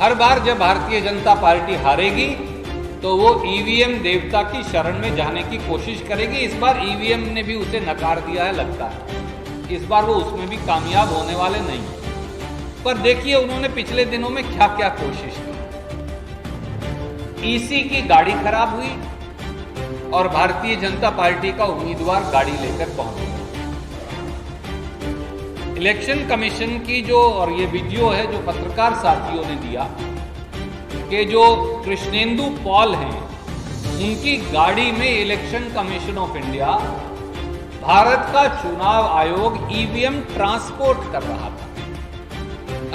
हर बार जब भारतीय जनता पार्टी हारेगी तो वो ईवीएम देवता की शरण में जाने की कोशिश करेगी। इस बार ईवीएम ने भी उसे नकार दिया है, लगता है इस बार वो उसमें भी कामयाब होने वाले नहीं। पर देखिए उन्होंने पिछले दिनों में क्या क्या कोशिश की। ईसी की गाड़ी खराब हुई और भारतीय जनता पार्टी का उम्मीदवार गाड़ी लेकर पहुंच गया। इलेक्शन कमीशन की जो, और ये वीडियो है जो पत्रकार साथियों ने दिया कि जो कृष्णेंदु पॉल हैं उनकी गाड़ी में election commission of India, Bharat का चुनाव आयोग ईवीएम ट्रांसपोर्ट कर रहा था।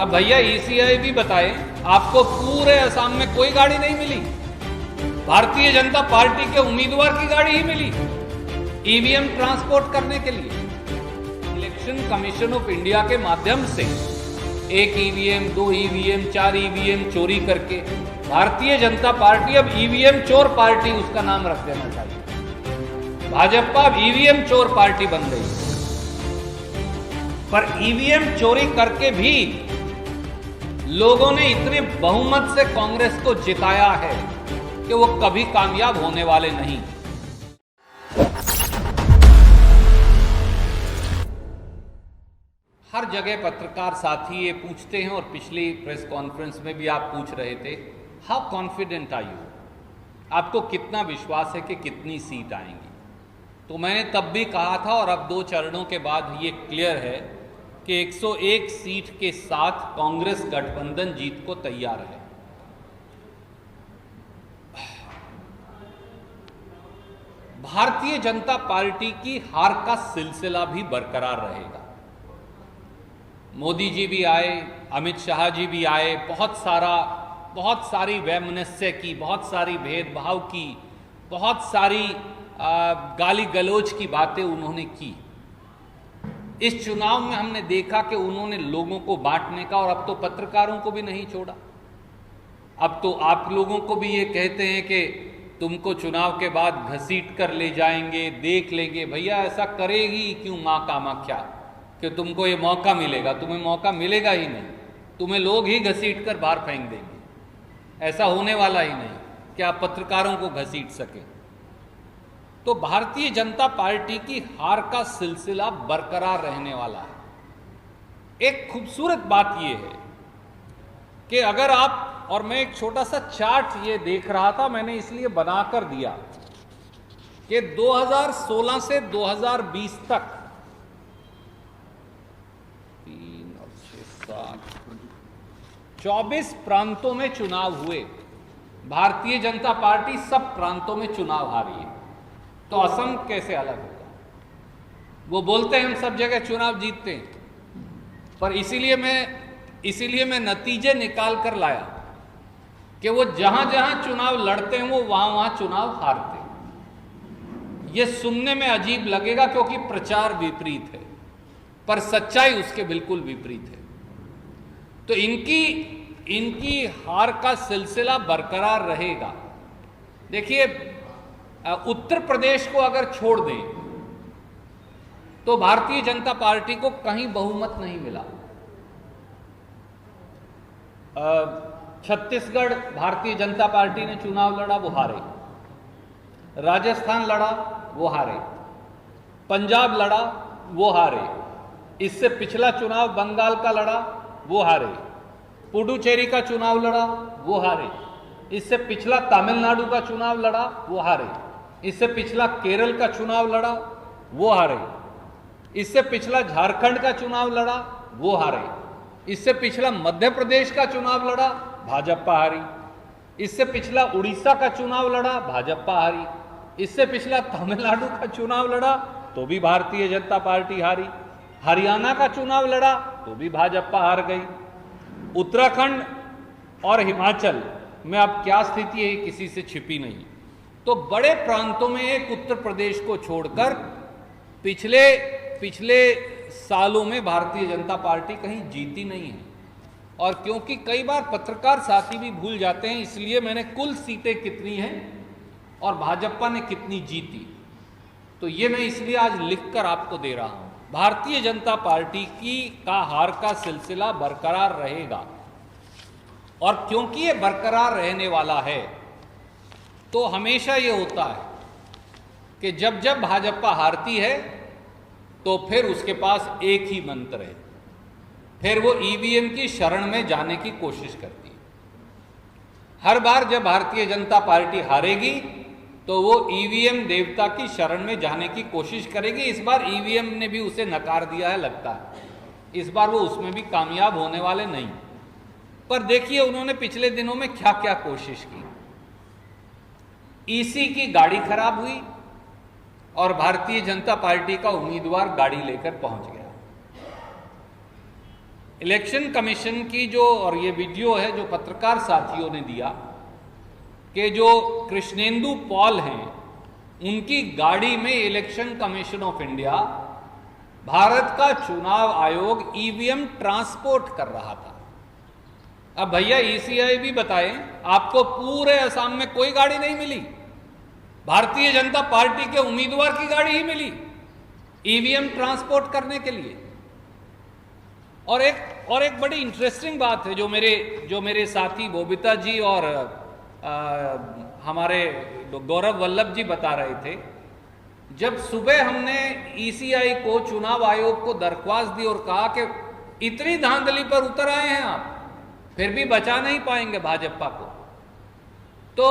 अब भैया ईसीआई भी बताए, आपको पूरे असम में कोई गाड़ी नहीं मिली, भारतीय जनता पार्टी के उम्मीदवार की गाड़ी ही मिली ईवीएम ट्रांसपोर्ट करने के लिए। इलेक्शन कमीशन ऑफ इंडिया के माध्यम से 1 ईवीएम, 2 ईवीएम, 4 ईवीएम चोरी करके भारतीय जनता पार्टी अब ईवीएम चोर पार्टी उसका नाम रख देना चाहिए। भाजपा अब ईवीएम चोर पार्टी बन गई। पर ईवीएम चोरी करके भी लोगों ने इतने बहुमत से कांग्रेस को जिताया है कि वो कभी कामयाब होने वाले नहीं। हर जगह पत्रकार साथी ये पूछते हैं और पिछली प्रेस कॉन्फ्रेंस में भी आप पूछ रहे थे, हाउ कॉन्फिडेंट आर यू, आपको कितना विश्वास है कि कितनी सीट आएंगी। तो मैंने तब भी कहा था और अब 2 चरणों के बाद ये क्लियर है कि 101 सीट के साथ कांग्रेस गठबंधन जीत को तैयार है। भारतीय जनता पार्टी की हार का सिलसिला भी बरकरार रहेगा। मोदी जी भी आए, अमित शाह जी भी आए, बहुत सारी वैमनस्य की, बहुत सारी भेदभाव की, बहुत सारी गाली गलौज की बातें उन्होंने की। इस चुनाव में हमने देखा कि उन्होंने लोगों को बांटने का, और अब तो पत्रकारों को भी नहीं छोड़ा। अब तो आप लोगों को भी ये कहते हैं कि तुमको चुनाव के बाद घसीट कर ले जाएंगे, देख लेंगे। भैया ऐसा करेगी क्यों मां कामाख्या कि तुमको ये मौका मिलेगा? तुम्हें मौका मिलेगा ही नहीं, तुम्हें लोग ही घसीट कर बाहर फेंक देंगे। ऐसा होने वाला ही नहीं कि आप पत्रकारों को घसीट सकें। तो भारतीय जनता पार्टी की हार का सिलसिला बरकरार रहने वाला है। एक खूबसूरत बात यह है कि अगर आप, और मैं एक छोटा सा चार्ट ये देख रहा था, मैंने इसलिए बनाकर दिया कि 2016 से 2020 तक 3 और 6, 7, 24 प्रांतों में चुनाव हुए। भारतीय जनता पार्टी सब प्रांतों में चुनाव हारी है। तो असम कैसे अलग होगा? वो बोलते हैं हम सब जगह चुनाव जीतते हैं, पर इसीलिए मैं नतीजे निकाल कर लाया कि वो जहां जहां चुनाव लड़ते हैं वो वहां चुनाव हारते हैं। ये सुनने में अजीब लगेगा क्योंकि प्रचार विपरीत है, पर सच्चाई उसके बिल्कुल विपरीत है। तो इनकी हार का सिलसिला बरकरार रहेगा। देखिए, उत्तर प्रदेश को अगर छोड़ दें तो भारतीय जनता पार्टी को कहीं बहुमत नहीं मिला। छत्तीसगढ़ भारतीय जनता पार्टी ने चुनाव लड़ा, वो हारे। राजस्थान लड़ा, वो हारे। पंजाब लड़ा, वो हारे। इससे पिछला चुनाव बंगाल का लड़ा, वो हारे। पुडुचेरी का चुनाव लड़ा, वो हारे। इससे पिछला तमिलनाडु का चुनाव लड़ा, वो हारे। इससे पिछला केरल का चुनाव लड़ा, वो हारे। इससे पिछला झारखंड का चुनाव लड़ा, वो हारे। इससे पिछला मध्य प्रदेश का चुनाव लड़ा, भाजपा हारी। इससे पिछला उड़ीसा का चुनाव लड़ा, भाजपा हारी। इससे पिछला तमिलनाडु का चुनाव लड़ा तो भी भारतीय जनता पार्टी हारी। हरियाणा का चुनाव लड़ा तो भी भाजपा हार गई। उत्तराखंड और हिमाचल में अब क्या स्थिति है किसी से छिपी नहीं। तो बड़े प्रांतों में एक उत्तर प्रदेश को छोड़कर पिछले सालों में भारतीय जनता पार्टी कहीं जीती नहीं है। और क्योंकि कई बार पत्रकार साथी भी भूल जाते हैं, इसलिए मैंने कुल सीटें कितनी हैं और भाजपा ने कितनी जीती, तो ये मैं इसलिए आज लिखकर आपको दे रहा हूं। भारतीय जनता पार्टी का हार का सिलसिला बरकरार रहेगा। और क्योंकि ये बरकरार रहने वाला है, तो हमेशा ये होता है कि जब जब भाजपा हारती है तो फिर उसके पास एक ही मंत्र है, फिर वो ईवीएम की शरण में जाने की कोशिश करती है। हर बार जब भारतीय जनता पार्टी हारेगी तो वो ईवीएम देवता की शरण में जाने की कोशिश करेगी। इस बार ईवीएम ने भी उसे नकार दिया है, लगता है इस बार वो उसमें भी कामयाब होने वाले नहीं। पर देखिए उन्होंने पिछले दिनों में क्या क्या कोशिश की। ईसी की गाड़ी खराब हुई और भारतीय जनता पार्टी का उम्मीदवार गाड़ी लेकर पहुंच गया। इलेक्शन कमीशन की जो, और ये वीडियो है जो पत्रकार साथियों ने दिया, कि जो कृष्णेंदु पॉल हैं उनकी गाड़ी में election commission of India, Bharat का चुनाव आयोग ईवीएम ट्रांसपोर्ट कर रहा था। अब भैया ईसीआई भी बताएं, आपको पूरे असम में कोई गाड़ी नहीं मिली, भारतीय जनता पार्टी के उम्मीदवार की गाड़ी ही मिली ईवीएम ट्रांसपोर्ट करने के लिए। और एक बड़ी इंटरेस्टिंग बात है जो मेरे साथी बोबिता जी और हमारे गौरव वल्लभ जी बता रहे थे। जब सुबह हमने ईसीआई को, चुनाव आयोग को दरख्वास्त दी और कहा कि इतनी धांधली पर उतर आए हैं आप, फिर भी बचा नहीं पाएंगे भाजपा को, तो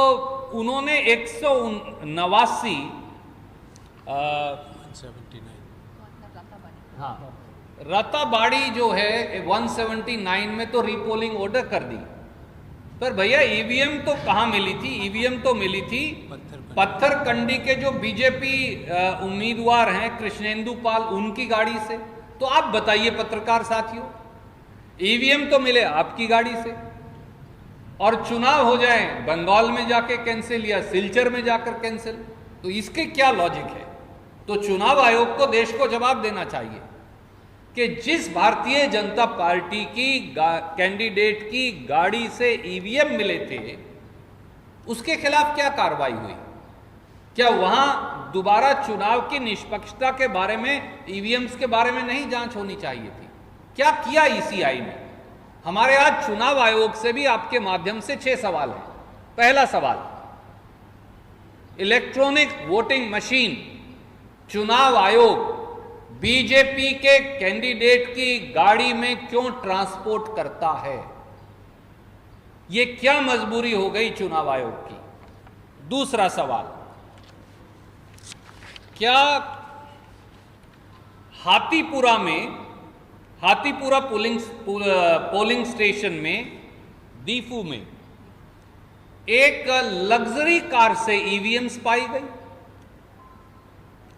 उन्होंने 189 रताबाड़ी जो है 179 में तो रीपोलिंग ऑर्डर कर दी। पर भैया ईवीएम तो कहां मिली थी? ईवीएम तो मिली थी पत्थरकंडी के जो बीजेपी उम्मीदवार हैं कृष्णेंदु पाल, उनकी गाड़ी से। तो आप बताइए पत्रकार साथियों, ईवीएम तो मिले आपकी गाड़ी से और चुनाव हो जाए बंगाल में जाके कैंसिल या सिलचर में जाकर कैंसिल, तो इसके क्या लॉजिक है? तो चुनाव आयोग को देश को जवाब देना चाहिए कि जिस भारतीय जनता पार्टी की कैंडिडेट की गाड़ी से ईवीएम मिले थे उसके खिलाफ क्या कार्रवाई हुई? क्या वहां दोबारा चुनाव की निष्पक्षता के बारे में, ईवीएम्स के बारे में नहीं जांच होनी चाहिए थी? क्या किया ईसीआई ने? हमारे आज चुनाव आयोग से भी आपके माध्यम से 6 सवाल हैं। पहला सवाल, इलेक्ट्रॉनिक वोटिंग मशीन चुनाव आयोग बीजेपी के कैंडिडेट की गाड़ी में क्यों ट्रांसपोर्ट करता है? यह क्या मजबूरी हो गई चुनाव आयोग की? दूसरा सवाल, क्या हाथीपुरा पोलिंग स्टेशन में, दीफू में एक लग्जरी कार से ईवीएम्स पाई गई?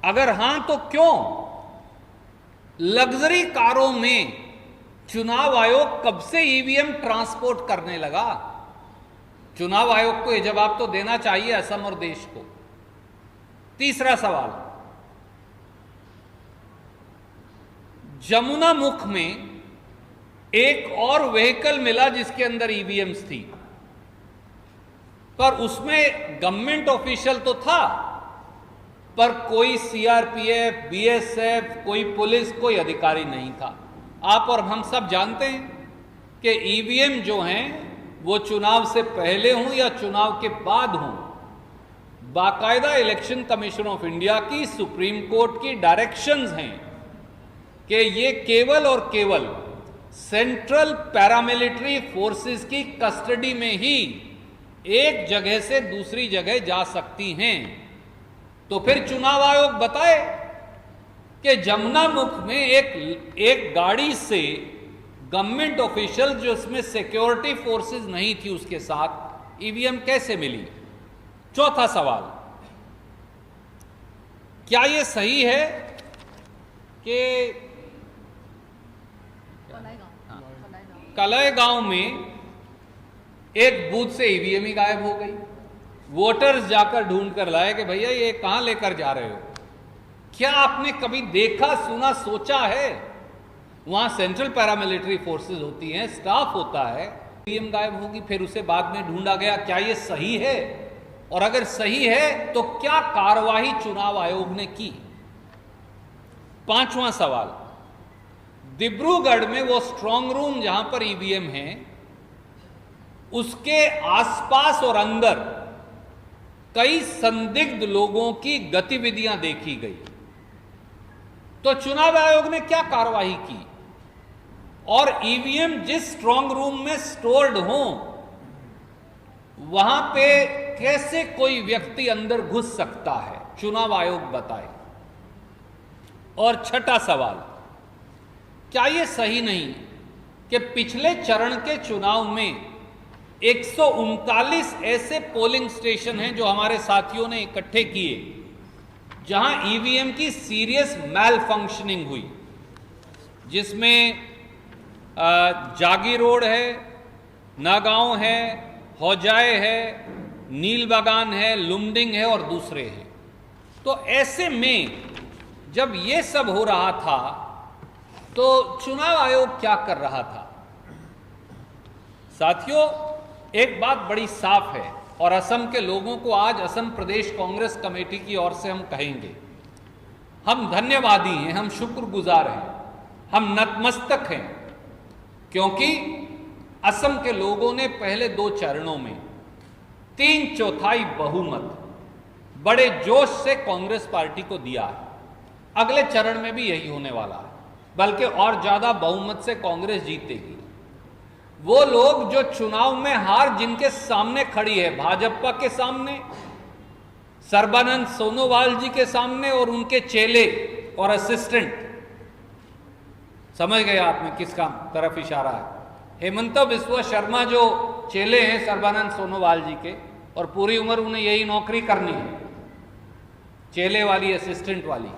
अगर हां तो क्यों? लग्जरी कारों में चुनाव आयोग कब से ईवीएम ट्रांसपोर्ट करने लगा? चुनाव आयोग को यह जवाब तो देना चाहिए असम और देश को। तीसरा सवाल, जमुना मुख में एक और व्हीकल मिला जिसके अंदर ईवीएम्स थी, पर उसमें गवर्नमेंट ऑफिशियल तो था, पर कोई सीआरपीएफ, बीएसएफ, कोई पुलिस, कोई अधिकारी नहीं था। आप और हम सब जानते हैं कि ईवीएम जो हैं वो चुनाव से पहले हों या चुनाव के बाद हों, बाकायदा इलेक्शन कमीशन ऑफ इंडिया की, सुप्रीम कोर्ट की डायरेक्शंस हैं कि ये केवल और केवल सेंट्रल पैरामिलिट्री फोर्सेस की कस्टडी में ही एक जगह से दूसरी जगह जा सकती हैं। तो फिर चुनाव आयोग बताए कि जमुना मुख में एक गाड़ी से गवर्नमेंट ऑफिशियल, जो उसमें सिक्योरिटी फोर्सेस नहीं थी उसके साथ, ईवीएम कैसे मिली? चौथा सवाल, क्या यह सही है कि कलईगांव में एक बूथ से ईवीएम ही गायब हो गई? वोटर्स जाकर ढूंढ कर लाए कि भैया ये कहां लेकर जा रहे हो? क्या आपने कभी देखा, सुना, सोचा है? वहां सेंट्रल पैरामिलिट्री फोर्सेस होती हैं, स्टाफ होता है, ईवीएम गायब होगी, फिर उसे बाद में ढूंढा गया। क्या ये सही है? और अगर सही है तो क्या कार्रवाई चुनाव आयोग ने की? पांचवां सवाल, डिब्रूगढ़ में वो स्ट्रांग रूम जहां पर ईवीएम है, उसके आसपास और अंदर कई संदिग्ध लोगों की गतिविधियां देखी गई। तो चुनाव आयोग ने क्या कार्रवाई की, और ईवीएम जिस स्ट्रांग रूम में स्टोर्ड हो वहां पे कैसे कोई व्यक्ति अंदर घुस सकता है, चुनाव आयोग बताए। और छठा सवाल, क्या यह सही नहीं कि पिछले चरण के चुनाव में 139 ऐसे पोलिंग स्टेशन हैं जो हमारे साथियों ने इकट्ठे किए जहां ईवीएम की सीरियस मैल फंक्शनिंग हुई, जिसमें जागी रोड है, नागांव है, हौजाए है, नीलबागान है, लुमडिंग है और दूसरे हैं। तो ऐसे में जब ये सब हो रहा था तो चुनाव आयोग क्या कर रहा था? साथियों, एक बात बड़ी साफ है और असम के लोगों को आज असम प्रदेश कांग्रेस कमेटी की ओर से हम कहेंगे, हम धन्यवादी हैं, हम शुक्रगुजार हैं, हम नतमस्तक हैं, क्योंकि असम के लोगों ने पहले 2 चरणों में 3/4 बहुमत बड़े जोश से कांग्रेस पार्टी को दिया है। अगले चरण में भी यही होने वाला है, बल्कि और ज्यादा बहुमत से कांग्रेस जीतेगी। वो लोग जो चुनाव में हार जिनके सामने खड़ी है, भाजपा के सामने, सर्बानंद सोनोवाल जी के सामने और उनके चेले और असिस्टेंट, समझ गए आपने किसका तरफ इशारा है? हेमंत बिस्वा शर्मा जो चेले हैं सर्बानंद सोनोवाल जी के, और पूरी उम्र उन्हें यही नौकरी करनी है, चेले वाली, असिस्टेंट वाली,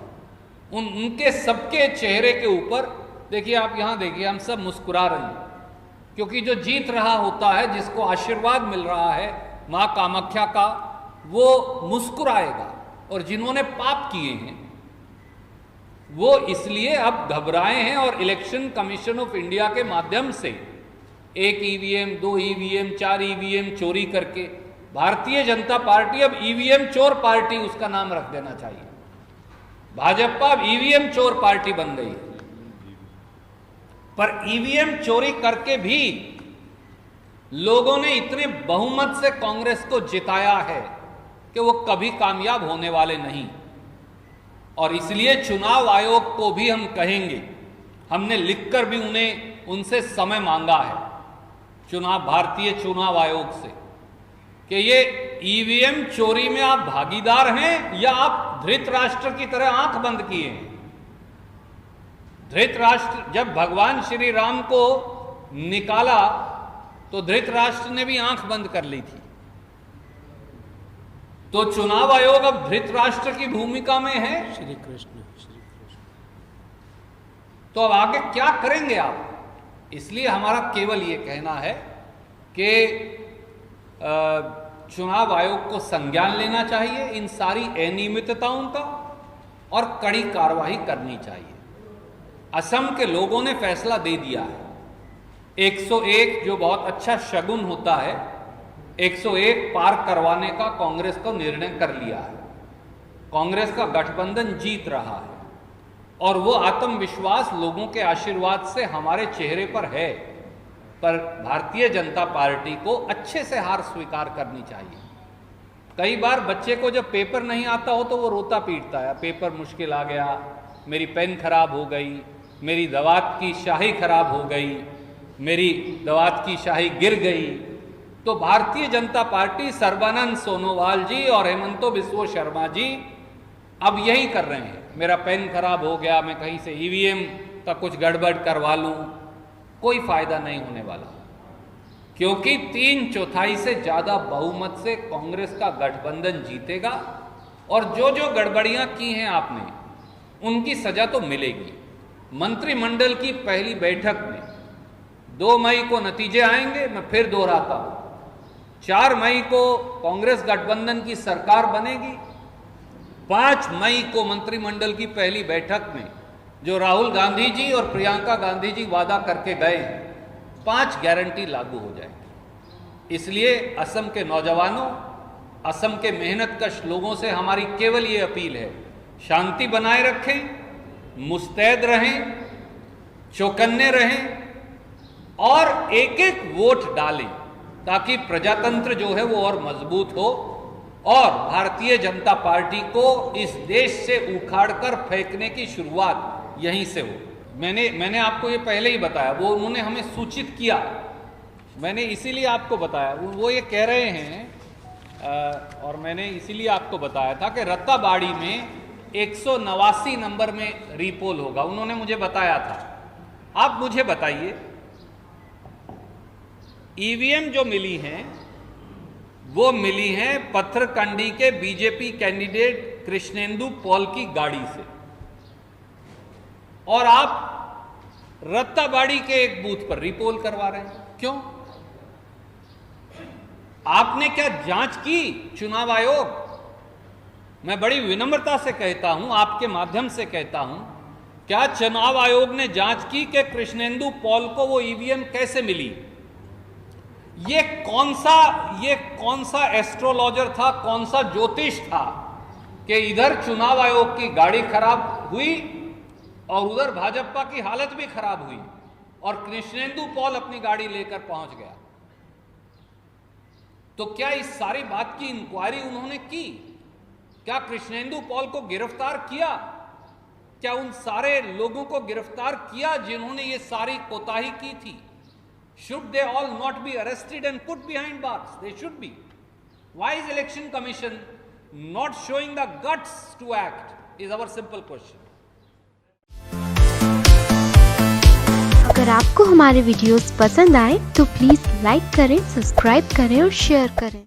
उनके सबके चेहरे के ऊपर देखिए, आप यहां देखिए, हम सब मुस्कुरा रहे हैं, क्योंकि जो जीत रहा होता है, जिसको आशीर्वाद मिल रहा है मां कामाख्या का, वो मुस्कुराएगा। और जिन्होंने पाप किए हैं वो इसलिए अब घबराए हैं और इलेक्शन कमीशन ऑफ इंडिया के माध्यम से 1 ईवीएम, 2 ईवीएम, 4 ईवीएम चोरी करके, भारतीय जनता पार्टी अब ईवीएम चोर पार्टी उसका नाम रख देना चाहिए। भाजपा अब ईवीएम चोर पार्टी बन गई। पर ईवीएम चोरी करके भी लोगों ने इतने बहुमत से कांग्रेस को जिताया है कि वो कभी कामयाब होने वाले नहीं। और इसलिए चुनाव आयोग को भी हम कहेंगे, हमने लिखकर भी उनसे समय मांगा है, भारतीय चुनाव आयोग से, कि ये ईवीएम चोरी में आप भागीदार हैं या आप धृतराष्ट्र की तरह आंख बंद किए हैं। धृतराष्ट्र जब भगवान श्री राम को निकाला तो धृतराष्ट्र ने भी आंख बंद कर ली थी। तो चुनाव आयोग अब धृतराष्ट्र की भूमिका में है। श्री कृष्ण। तो अब आगे क्या करेंगे आप? इसलिए हमारा केवल ये कहना है कि चुनाव आयोग को संज्ञान लेना चाहिए इन सारी अनियमितताओं का और कड़ी कार्रवाई करनी चाहिए। असम के लोगों ने फैसला दे दिया है। 101 जो बहुत अच्छा शगुन होता है, 101 पार करवाने का कांग्रेस को निर्णय कर लिया है। कांग्रेस का गठबंधन जीत रहा है और वो आत्मविश्वास लोगों के आशीर्वाद से हमारे चेहरे पर है। पर भारतीय जनता पार्टी को अच्छे से हार स्वीकार करनी चाहिए। कई बार बच्चे को जब पेपर नहीं आता हो तो वो रोता पीटता है, पेपर मुश्किल आ गया, मेरी पेन खराब हो गई, मेरी दवात की शाही खराब हो गई, मेरी दवात की शाही गिर गई। तो भारतीय जनता पार्टी, सर्बानंद सोनोवाल जी और हेमंत बिस्वा शर्मा जी अब यही कर रहे हैं। मेरा पेन खराब हो गया, मैं कहीं से ईवीएम का कुछ गड़बड़ करवा लूं, कोई फायदा नहीं होने वाला, क्योंकि 3/4 से ज्यादा बहुमत से कांग्रेस का गठबंधन जीतेगा और जो जो गड़बड़ियां की हैं आपने, उनकी सजा तो मिलेगी। मंत्रिमंडल की पहली बैठक में 2 मई को नतीजे आएंगे। मैं फिर दोहराता हूं, 4 मई को कांग्रेस गठबंधन की सरकार बनेगी। 5 मई को मंत्रिमंडल की पहली बैठक में जो राहुल गांधी जी और प्रियंका गांधी जी वादा करके गए हैं, 5 गारंटी लागू हो जाएगी। इसलिए असम के नौजवानों, असम के मेहनतकश लोगों से हमारी केवल ये अपील है, शांति बनाए रखें, मुस्तैद रहें, चौकन्ने रहें और एक एक वोट डालें। ताकि प्रजातंत्र जो है वो और मजबूत हो और भारतीय जनता पार्टी को इस देश से उखाड़कर फेंकने की शुरुआत यहीं से हो। मैंने आपको ये पहले ही बताया, वो उन्होंने हमें सूचित किया, मैंने इसीलिए आपको बताया। वो ये कह रहे हैं और मैंने इसीलिए आपको बताया था कि रत्ताबाड़ी में 189 नंबर में रीपोल होगा, उन्होंने मुझे बताया था। आप मुझे बताइए, ईवीएम जो मिली हैं वो मिली हैं पत्थरकंडी के बीजेपी कैंडिडेट कृष्णेंदु पॉल की गाड़ी से, और आप रत्ताबाड़ी के एक बूथ पर रीपोल करवा रहे हैं। क्यों? आपने क्या जांच की? चुनाव आयोग, मैं बड़ी विनम्रता से कहता हूं, आपके माध्यम से कहता हूं, क्या चुनाव आयोग ने जांच की कि कृष्णेंदु पॉल को वो ईवीएम कैसे मिली? ये कौन सा एस्ट्रोलॉजर था, कौन सा ज्योतिष था कि इधर चुनाव आयोग की गाड़ी खराब हुई और उधर भाजपा की हालत भी खराब हुई और कृष्णेंदु पॉल अपनी गाड़ी लेकर पहुंच गया? तो क्या इस सारी बात की इंक्वायरी उन्होंने की? क्या कृष्णेंदु पॉल को गिरफ्तार किया? क्या उन सारे लोगों को गिरफ्तार किया जिन्होंने ये सारी कोताही की थी? Should they all not be arrested and put behind bars? They should be. Why is Election Commission not showing the guts to act? Is our simple question. अगर आपको हमारे वीडियोस पसंद आए तो प्लीज लाइक करें, सब्सक्राइब करें और share करें।